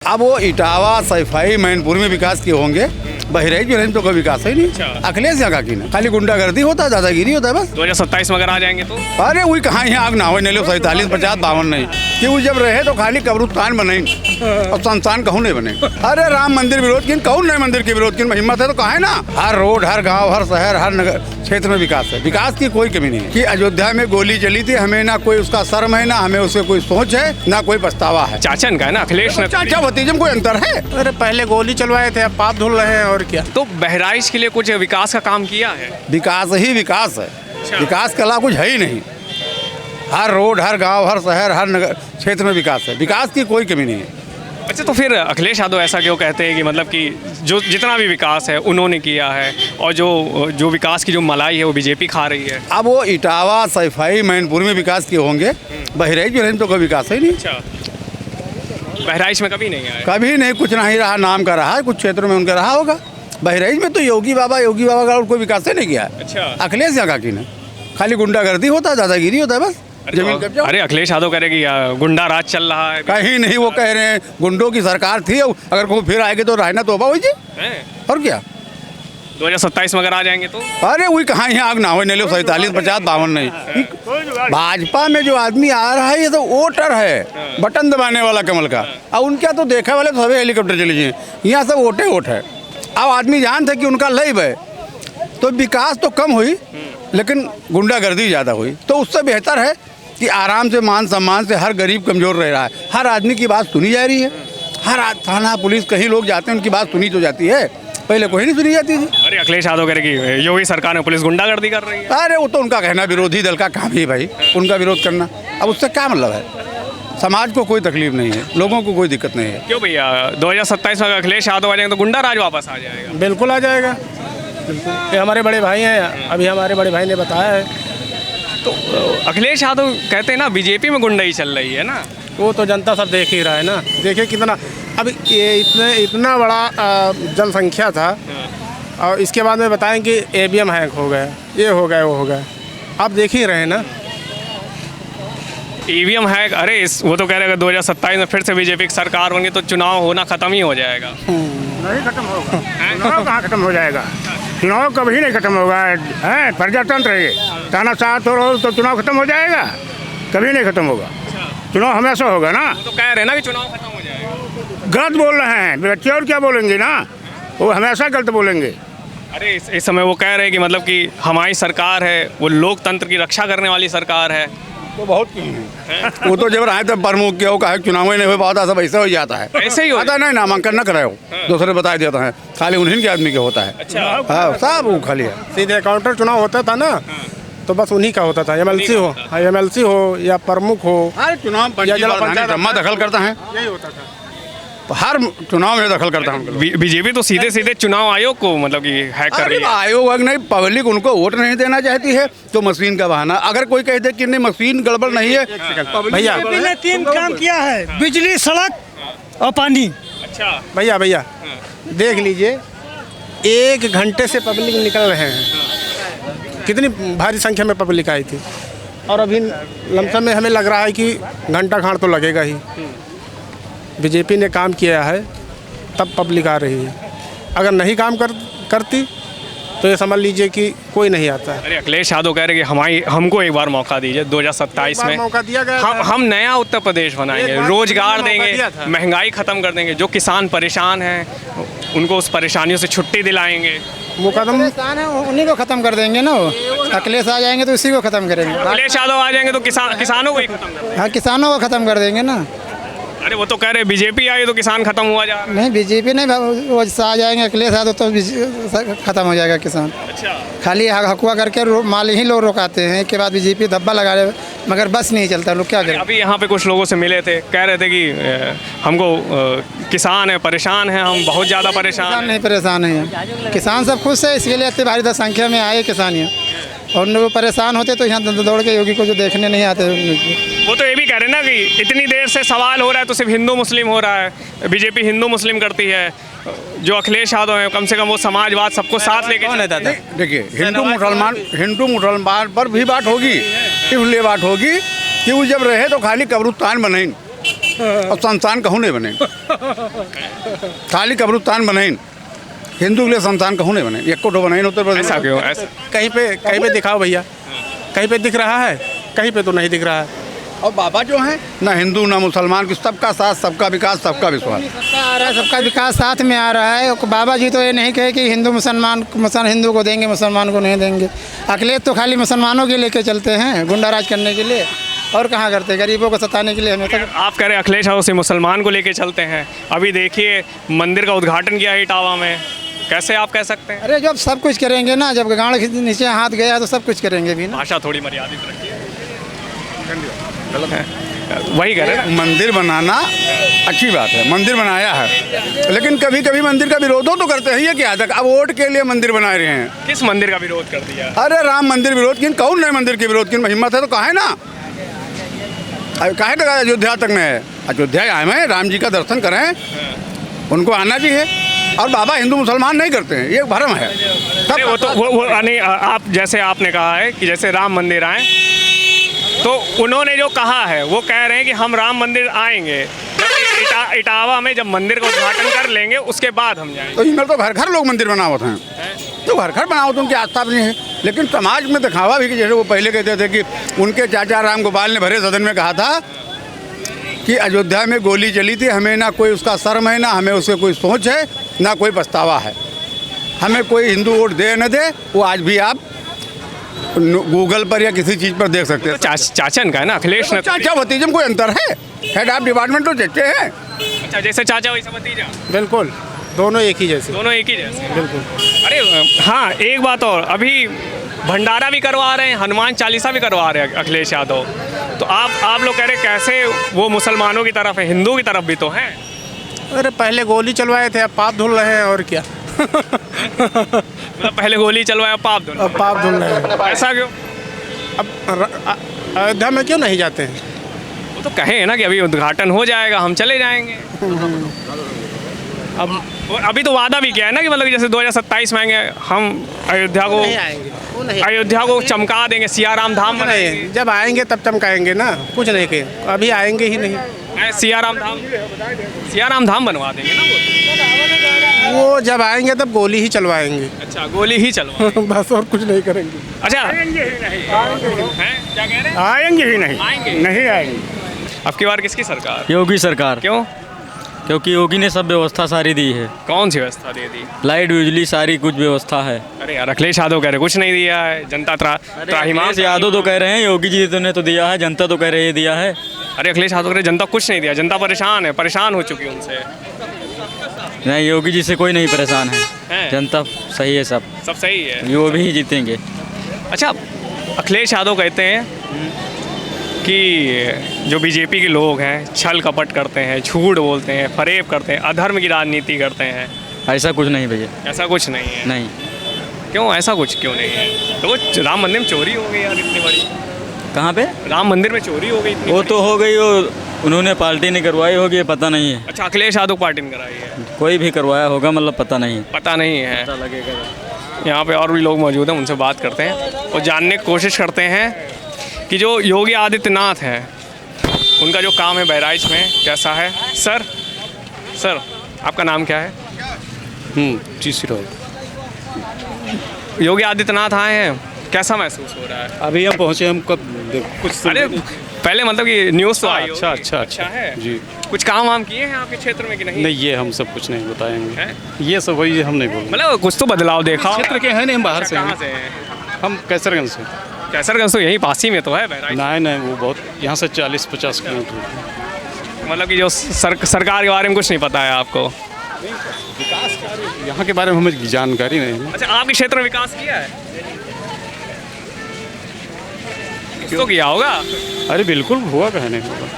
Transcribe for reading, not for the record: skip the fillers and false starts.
अब वो इटावा सैफई मैनपुर में विकास किए होंगे, बहराइच में तो कोई विकास है नहीं। अखिलेश यहाँ का की ना खाली गुंडागर्दी होता है, दादागिरी होता है बस। 2027 में अगर आ जाएंगे तो अरे वही कहाँ यहाँ आग ना हो, नहीं लो 47, 50, 52 नहीं कि वो जब रहे तो खाली कब्रिस्तान बने और संस्थान कहूँ नहीं बने। अरे राम मंदिर विरोध किन कहूँ नहीं, मंदिर के विरोध किन हिम्मत है तो कहा है ना। हर रोड, हर गाँव, हर शहर, हर नगर क्षेत्र में विकास है, विकास की कोई कमी नहीं है। कि अयोध्या में गोली चली थी, हमें ना कोई उसका शर्म है, ना हमें उससे कोई सोच है, ना कोई पछतावा है। चाचन का है ना अखिलेश ने। चाचा भतीजे में कोई अंतर है? अरे पहले गोली चलवाए थे, अब पाप धुल रहे हैं और क्या। तो बहराइच के लिए कुछ विकास का काम किया है? विकास ही विकास है, विकास के अलावा कुछ है ही नहीं। हर रोड, हर गांव, हर शहर, हर नगर क्षेत्र में विकास है, विकास की कोई कमी नहीं है। अच्छा, तो फिर अखिलेश यादव ऐसा क्यों कहते हैं कि मतलब कि जो जितना भी विकास है उन्होंने किया है और जो विकास की जो मलाई है वो बीजेपी खा रही है? अब वो इटावा सैफई मैनपुर में विकास किए होंगे, बहराइच में तो कोई विकास है नहीं। अच्छा, बहराइच में कभी नहीं आया? कभी नहीं, कुछ नहीं रहा, नाम का रहा है, कुछ क्षेत्रों में उनका रहा होगा। बहराइच में तो योगी बाबा का और कोई विकास ही नहीं किया है। अच्छा, अखिलेश यहाँ का की ना खाली गुंडागर्दी होता है, दादागिरी होता है बस। जमीन कब्जा। अरे अखिलेश यादव कह रहे कि गुंडा राज चल रहा है। कहीं नहीं, वो कह रहे हैं गुंडों की सरकार थी, अगर कोई फिर आएगी तो रहना तोबा हो जी। और क्या 2027 में अगर आ जाएंगे तो? अरे वही कहाँ यहाँ आग ना हो, नहीं लो 47, 50, 52 नहीं। भाजपा में जो आदमी आ रहा है ये तो वोटर है, बटन दबाने वाला कमल का। अब उनका तो देखा वाले तो सभी हेलीकॉप्टर चले जाए, यहाँ सब वोट है। अब आदमी जानते कि उनका लैब है तो विकास तो कम हुई लेकिन गुंडागर्दी ज़्यादा हुई। तो उससे बेहतर है कि आराम से मान सम्मान से हर गरीब कमज़ोर रह रहा है, हर आदमी की बात सुनी जा रही है। हर थाना पुलिस कहीं लोग जाते हैं उनकी बात सुनी तो जाती है, पहले कोई नहीं सुनी जाती थी। अरे अखिलेश यादव कह रहे कि योगी सरकार में पुलिस गुंडागर्दी कर रही है। अरे वो तो उनका कहना, विरोधी दल का काम ही भाई उनका विरोध करना। अब उससे क्या मतलब है? समाज को कोई तकलीफ नहीं है, लोगों को कोई दिक्कत नहीं है। क्यों भैया 2027 में अगर अखिलेश यादव आ जाएंगे तो गुंडा राज वापस आ जाएगा? बिल्कुल आ जाएगा, बिल्कुल। ये हमारे बड़े भाई हैं, अभी हमारे बड़े भाई ने बताया है। तो अखिलेश यादव कहते हैं ना बीजेपी में गुंडाई चल रही है ना। वो तो जनता सब देख ही रहा है ना। देखिए कितना अभी ये इतना बड़ा जनसंख्या था और इसके बाद में बताएं कि ABM हैक हो गया, ये हो गया, वो हो गया। आप देख ही रहे हैं ना। EVM हैक, अरे वो तो कह रहे हैं 2027 में फिर से बीजेपी की सरकार होंगी तो चुनाव होना खत्म ही हो जाएगा। नहीं खत्म होगा, चुनाव कहाँ खत्म हो जाएगा? चुनाव कभी नहीं खत्म होगा है, प्रजातंत्र है ये। तानाशाह तो चुनाव खत्म हो जाएगा? कभी नहीं खत्म होगा, चुनाव हमेशा होगा ना। तो कह रहे हैं ना कि चुनाव खत्म हो जाएगा। गलत बोल रहे हैं बच्चे, और क्या बोलेंगे ना, वो हमेशा गलत बोलेंगे। अरे इस समय वो कह रहे हैं कि मतलब कि हमारी सरकार है वो लोकतंत्र की रक्षा करने वाली सरकार है। तो बहुत वो तो जब आए तब प्रमुख क्या कहा चुनाव नहीं हो पाता, सब ऐसा हो जाता है। ऐसे ही होता नहीं, नामांकन न कराओ, दूसरे बता देता है, खाली उन्हीं के आदमी के होता है। अच्छा, हाँ सब वो खाली है। सीधे काउंटर चुनाव होता था ना, तो बस उन्हीं का होता था। MLC हो या प्रमुख हो, हर चुनाव जमा दखल करता है, यही होता था। हर चुनाव में दखल करता है। बीजेपी तो सीधे सीधे चुनाव आयोग को मतलब कि हैक कर रही है। आयोग नहीं, पब्लिक उनको वोट नहीं देना चाहती है तो मशीन का बहाना। अगर कोई कहते कि नहीं मशीन गड़बड़ नहीं है, भैया ने 3 काम किया है, बिजली, सड़क और पानी। अच्छा भैया देख लीजिए, 1 घंटे से पब्लिक निकल रहे हैं, कितनी भारी संख्या में पब्लिक आई थी। और अभी लमसम में हमें लग रहा है कि घंटा खाड़ तो लगेगा ही। बीजेपी ने काम किया है तब पब्लिक आ रही है, अगर नहीं काम करती तो ये समझ लीजिए कि कोई नहीं आता है। अरे अखिलेश यादव कह रहे हैं कि हमको एक बार मौका दीजिए 2027 में मौका दिया गया। हम नया उत्तर प्रदेश बनाएंगे, रोजगार देंगे, महंगाई खत्म कर देंगे, जो किसान परेशान हैं उनको उस परेशानियों से छुट्टी दिलाएंगे। मुकदम परेशान है उन्हीं को खत्म कर देंगे ना। वो अखिलेश आ जाएंगे तो उसी को खत्म करेंगे। अखिलेश यादव आ जाएंगे तो किसानों को ही खत्म कर देंगे। हाँ, किसानों को खत्म कर देंगे ना। अरे वो तो कह रहे बीजेपी आई तो किसान खत्म हुआ जा। नहीं, बीजेपी नहीं, वो आ जाएंगे, अखिलेश यादव तो खत्म हो जाएगा किसान। अच्छा, खाली हकुआ करके माल ही लोग रोकाते हैं, इसके बाद बीजेपी धब्बा लगा रहे, मगर बस नहीं चलता, लोग क्या करें। अभी यहाँ पे कुछ लोगों से मिले थे, कह रहे थे कि हमको किसान है, परेशान है, हम बहुत ज़्यादा परेशान नहीं परेशान है, किसान सब खुश है, इसके लिए इतनी भारी संख्या में आए किसान यहाँ। और वो परेशान होते तो यहाँ दौड़ के योगी को जो देखने नहीं आते। वो तो ये भी कह रहे हैं ना कि इतनी देर से सवाल हो रहा है तो सिर्फ हिंदू मुस्लिम हो रहा है, बीजेपी हिंदू मुस्लिम करती है। जो अखिलेश यादव है कम से कम वो समाजवाद सबको साथ लेके कौन है दादा? देखिए हिंदू मुसलमान पर भी बात होगी, इसलिए बात होगी कि वो जब रहे तो खाली कब्रिस्तान बने और संस्थान कहूँ नहीं बने, खाली कब्रिस्तान बने, हिंदू के लिए संस्थान कहूँ नहीं बने, एक कोटो बनाए उत्तर प्रदेश। ऐसा क्यों? ऐसा कहीं पे दिखाओ भैया, कहीं पे दिख रहा है, कहीं पे तो नहीं दिख रहा है। और बाबा जो हैं ना हिंदू ना मुसलमान की, सबका साथ, सबका विकास, सबका विश्वास। सबका आ रहा है, सबका विकास साथ में आ रहा है। और बाबा जी तो ये नहीं कहे कि हिंदू हिंदू को देंगे, मुसलमान को नहीं देंगे। अखिलेश तो खाली मुसलमानों के लेके चलते हैं, गुंडाराज करने के लिए, और कहाँ करते, गरीबों को सताने के लिए। हमें तक आप कह रहे हैं अखिलेश यादव से मुसलमान को लेके चलते हैं। अभी देखिए मंदिर का उद्घाटन किया है इटावा में, कैसे आप कह सकते हैं? अरे जब सब कुछ करेंगे ना, जब गाड़ के नीचे हाथ गया तो सब कुछ करेंगे भी ना। भाषा थोड़ी मर्यादित रखिए। वही कह रहे हैं। मंदिर बनाना अच्छी बात है, मंदिर बनाया है, लेकिन कभी कभी मंदिर का विरोध तो करते हैं। ये क्या तक अब वोट के लिए मंदिर बना रहे हैं। किस मंदिर का विरोध कर दिया? अरे राम मंदिर विरोध किन, कौन नहीं मंदिर के विरोध किन, हिम्मत है तो कहा है ना, काहे तक अयोध्या तक में है, अयोध्या आए हैं, राम जी का दर्शन करें, उनको आना चाहिए। और बाबा हिंदू मुसलमान नहीं करते हैं, ये भ्रम है। अरे वो तो वो नहीं, आप जैसे आपने कहा है कि जैसे राम मंदिर आए, तो उन्होंने जो कहा है वो कह रहे हैं कि हम राम मंदिर आएंगे, जब इटावा में जब मंदिर का उद्घाटन कर लेंगे उसके बाद हम जाएंगे। तो इनमें तो घर घर लोग मंदिर बनावत हैं, तो घर घर बनावत उनकी आस्था भी नहीं है। लेकिन समाज में दिखावा भी कि जैसे वो पहले कहते थे कि उनके चाचा राम गोपाल ने भरे सदन में कहा था कि अयोध्या में गोली चली थी, हमें ना कोई उसका शर्म है, ना हमें उससे कोई सोच है, ना कोई पछतावा है। हमें कोई हिंदू वोट दे न दे, वो आज भी आप गूगल पर या किसी चीज़ पर देख सकते हैं। चाचन का है ना अखिलेश ने। चाचा भतीजे में कोई अंतर है? हेड ऑफ डिपार्टमेंट तो चचे हैं। अच्छा, जैसे चाचा वैसे भतीजा, बिल्कुल, दोनों एक ही जैसे। दोनों एक ही जैसे। बिल्कुल। अरे हाँ, एक बात और, अभी भंडारा भी करवा रहे हैं, हनुमान चालीसा भी करवा रहे हैं अखिलेश यादव। तो आप लोग कह रहे हैं कैसे वो मुसलमानों की तरफ है, हिंदू की तरफ भी तो हैं। अरे पहले गोली चलवाए थे, अब पाप धुल रहे हैं, और क्या। मतलब पहले गोली चलवाया, पाप धुल, अब पाप धुल रहे हैं। ऐसा क्यों? अब अयोध्या में क्यों नहीं जाते हैं? वो तो कहे ना कि अभी उद्घाटन हो जाएगा, हम चले जाएंगे। अब अभी तो वादा भी किया है ना कि मतलब जैसे 2027 में आएंगे हम, अयोध्या को नहीं आएंगे, वो नहीं अयोध्या को चमका देंगे, सियाराम धाम बनाएंगे। नहीं, जब आएंगे तब चमकाएंगे ना, कुछ नहीं के, अभी आएंगे ही नहीं। सियाराम धाम बनवा देंगे ना वो जब आएंगे तब गोली ही चलवाएंगे। अच्छा, गोली ही चलवा। बस और कुछ नहीं करेंगे। अच्छा, आएंगे ही नहीं। हैं? क्या कह रहे हैं? आएंगे ही नहीं, आएंगे नहीं आएंगे। अब की बार किसकी सरकार? योगी सरकार, क्यों? क्योंकि योगी ने सब व्यवस्था सारी दी है, कौन सी व्यवस्था दे दी? लाइट बिजली सारी कुछ व्यवस्था है। अरे यार, अखिलेश यादव कह रहे कुछ नहीं दिया है, जनता त्राहिमाम। अखिलेश यादव तो कह रहे हैं योगी जी ने तो दिया है, जनता तो कह रही है दिया है। अरे अखिलेश यादव कह रहे जनता कुछ नहीं दिया, जनता परेशान है, परेशान हो चुकी है उनसे। नहीं, योगी जी से कोई नहीं परेशान है, हैं? जनता सही है, सब सब सही है। वो भी जीतेंगे। अच्छा, अखिलेश यादव कहते हैं कि जो बीजेपी के लोग हैं छल कपट करते हैं, झूठ बोलते हैं, फरेब करते हैं, अधर्म की राजनीति करते हैं। ऐसा कुछ नहीं भैया, ऐसा कुछ नहीं है। नहीं। क्यों ऐसा कुछ क्यों नहीं है? तो वो राम मंदिर में चोरी हो गई यार इतनी बड़ी, कहाँ पे? राम मंदिर में चोरी हो गई इतनी वो बड़ी। तो हो गई, वो उन्होंने पार्टी ने करवाई होगी, ये पता नहीं है। अच्छा, अखिलेश यादव पार्टी ने कराई है, कोई भी करवाया होगा, मतलब पता नहीं है। पता नहीं है। पता लगेगा। यहाँ पे और भी लोग मौजूद हैं, उनसे बात करते हैं और जानने की कोशिश करते हैं कि जो योगी आदित्यनाथ हैं उनका जो काम है बहराइच में कैसा है। सर आपका नाम क्या है? जी सिरो। योगी आदित्यनाथ आए हैं, कैसा महसूस हो रहा है? अभी हम पहुँचे, हम कब कुछ अरे पहले मतलब कि न्यूज़ तो आई होगी। अच्छा है जी। कुछ काम वाम किए हैं आपके क्षेत्र में कि नहीं? नहीं, ये हम सब कुछ नहीं बताएंगे, हैं? ये सब वही हम नहीं बोलेंगे। मतलब कुछ तो बदलाव देखा होगा। क्षेत्र के हैं नहीं, हम बाहर से कहाँ हैं। से हैं? हम कैसरगंज से। कैसरगंज तो यही पास ही में तो है बहराइच। नहीं, वो बहुत यहाँ से 40-50 किलोमीटर। मतलब कि जो सरकार के बारे में कुछ नहीं पता है आपको? विकास कार्य यहाँ के बारे में हमें जानकारी नहीं है। अच्छा, आपके क्षेत्र में विकास किया है? कुछ तो किया होगा। अरे बिल्कुल हुआ, कहने होगा।